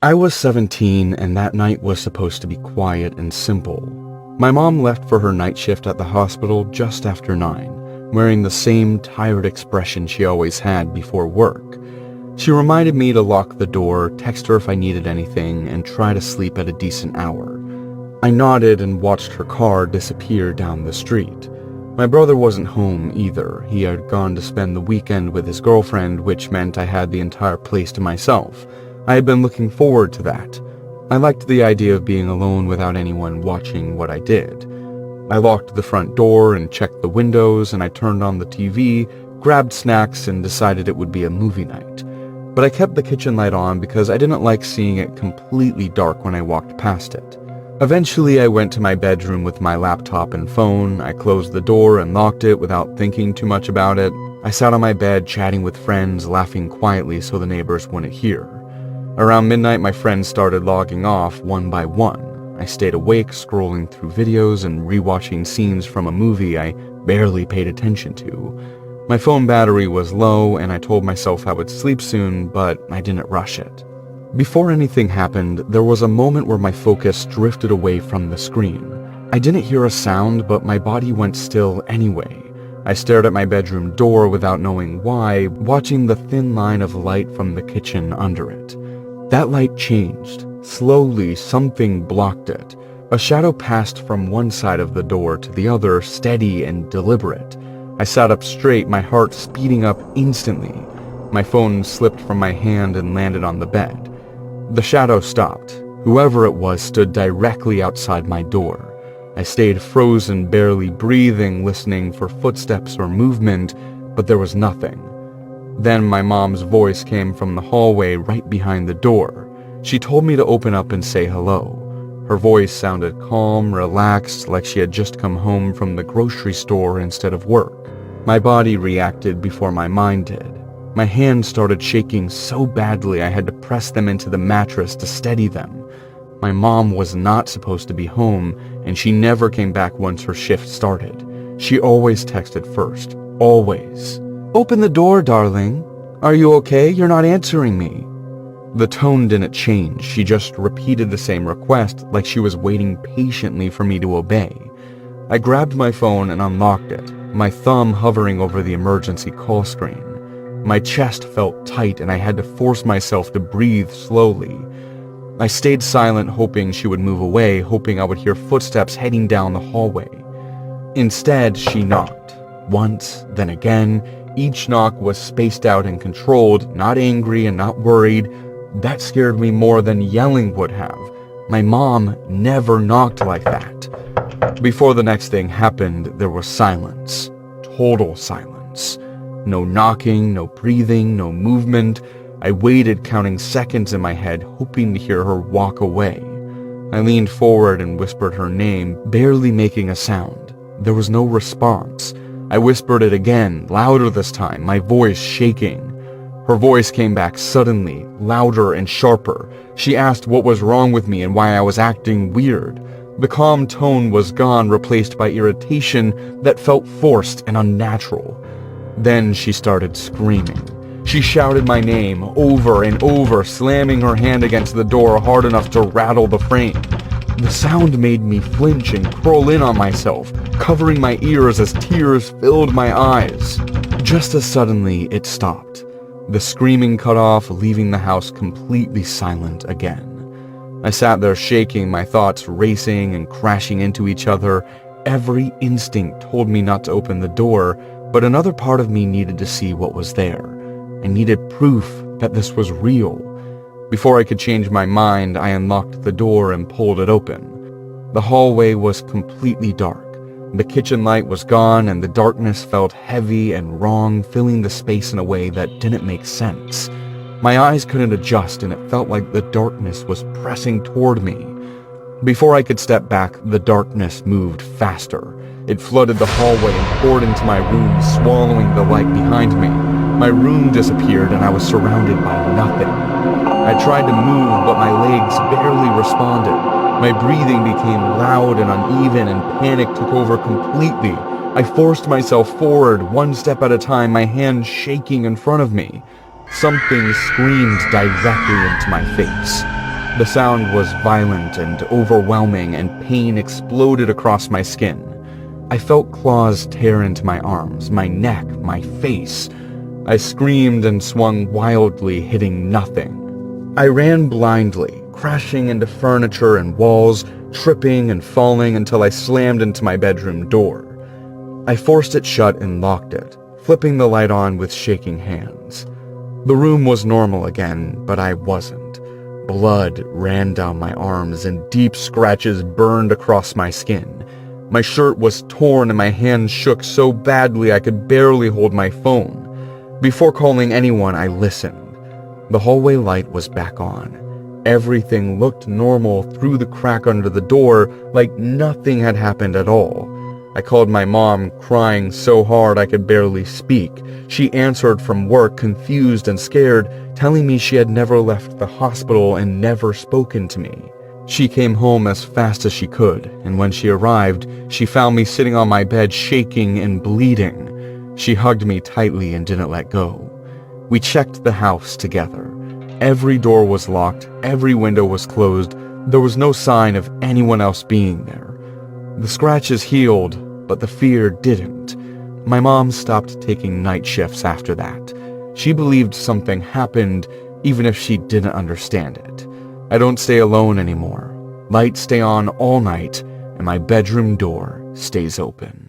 I was 17 and that night was supposed to be quiet and simple. My mom left for her night shift at the hospital just after 9, wearing the same tired expression she always had before work. She reminded me to lock the door, text her if I needed anything, and try to sleep at a decent hour. I nodded and watched her car disappear down the street. My brother wasn't home either. He had gone to spend the weekend with his girlfriend, which meant I had the entire place to myself. I had been looking forward to that. I liked the idea of being alone without anyone watching what I did. I locked the front door and checked the windows, and I turned on the TV, grabbed snacks, and decided it would be a movie night. But I kept the kitchen light on because I didn't like seeing it completely dark when I walked past it. Eventually, I went to my bedroom with my laptop and phone. I closed the door and locked it without thinking too much about it. I sat on my bed chatting with friends, laughing quietly so the neighbors wouldn't hear. Around midnight, my friends started logging off one by one. I stayed awake, scrolling through videos and rewatching scenes from a movie I barely paid attention to. My phone battery was low, and I told myself I would sleep soon, but I didn't rush it. Before anything happened, there was a moment where my focus drifted away from the screen. I didn't hear a sound, but my body went still anyway. I stared at my bedroom door without knowing why, watching the thin line of light from the kitchen under it. That light changed. Slowly, something blocked it. A shadow passed from one side of the door to the other, steady and deliberate. I sat up straight, my heart speeding up instantly. My phone slipped from my hand and landed on the bed. The shadow stopped. Whoever it was stood directly outside my door. I stayed frozen, barely breathing, listening for footsteps or movement, but there was nothing. Then my mom's voice came from the hallway right behind the door. She told me to open up and say hello. Her voice sounded calm, relaxed, like she had just come home from the grocery store instead of work. My body reacted before my mind did. My hands started shaking so badly I had to press them into the mattress to steady them. My mom was not supposed to be home, and she never came back once her shift started. She always texted first. Always. "Open the door, darling. Are you okay? You're not answering me." The tone didn't change. She just repeated the same request, like she was waiting patiently for me to obey. I grabbed my phone and unlocked it, my thumb hovering over the emergency call screen. My chest felt tight and I had to force myself to breathe slowly. I stayed silent, hoping she would move away, hoping I would hear footsteps heading down the hallway. Instead, she knocked. Once, then again. Each knock was spaced out and controlled, not angry and not worried. That scared me more than yelling would have. My mom never knocked like that. Before the next thing happened, there was silence. Total silence. No knocking, no breathing, no movement. I waited, counting seconds in my head, hoping to hear her walk away. I leaned forward and whispered her name, barely making a sound. There was no response. I whispered it again, louder this time, my voice shaking. Her voice came back suddenly, louder and sharper. She asked what was wrong with me and why I was acting weird. The calm tone was gone, replaced by irritation that felt forced and unnatural. Then she started screaming. She shouted my name over and over, slamming her hand against the door hard enough to rattle the frame. The sound made me flinch and curl in on myself, covering my ears as tears filled my eyes. Just as suddenly, it stopped. The screaming cut off, leaving the house completely silent again. I sat there shaking, my thoughts racing and crashing into each other. Every instinct told me not to open the door, but another part of me needed to see what was there. I needed proof that this was real. Before I could change my mind, I unlocked the door and pulled it open. The hallway was completely dark. The kitchen light was gone, and the darkness felt heavy and wrong, filling the space in a way that didn't make sense. My eyes couldn't adjust, and it felt like the darkness was pressing toward me. Before I could step back, the darkness moved faster. It flooded the hallway and poured into my room, swallowing the light behind me. My room disappeared, and I was surrounded by nothing. I tried to move, but my legs barely responded. My breathing became loud and uneven, and panic took over completely. I forced myself forward, one step at a time, my hands shaking in front of me. Something screamed directly into my face. The sound was violent and overwhelming, and pain exploded across my skin. I felt claws tear into my arms, my neck, my face. I screamed and swung wildly, hitting nothing. I ran blindly, crashing into furniture and walls, tripping and falling until I slammed into my bedroom door. I forced it shut and locked it, flipping the light on with shaking hands. The room was normal again, but I wasn't. Blood ran down my arms and deep scratches burned across my skin. My shirt was torn and my hands shook so badly I could barely hold my phone. Before calling anyone, I listened. The hallway light was back on. Everything looked normal through the crack under the door, like nothing had happened at all. I called my mom, crying so hard I could barely speak. She answered from work, confused and scared, telling me she had never left the hospital and never spoken to me. She came home as fast as she could, and when she arrived, she found me sitting on my bed shaking and bleeding. She hugged me tightly and didn't let go. We checked the house together. Every door was locked, every window was closed. There was no sign of anyone else being there. The scratches healed, but the fear didn't. My mom stopped taking night shifts after that. She believed something happened, even if she didn't understand it. I don't stay alone anymore. Lights stay on all night, and my bedroom door stays open.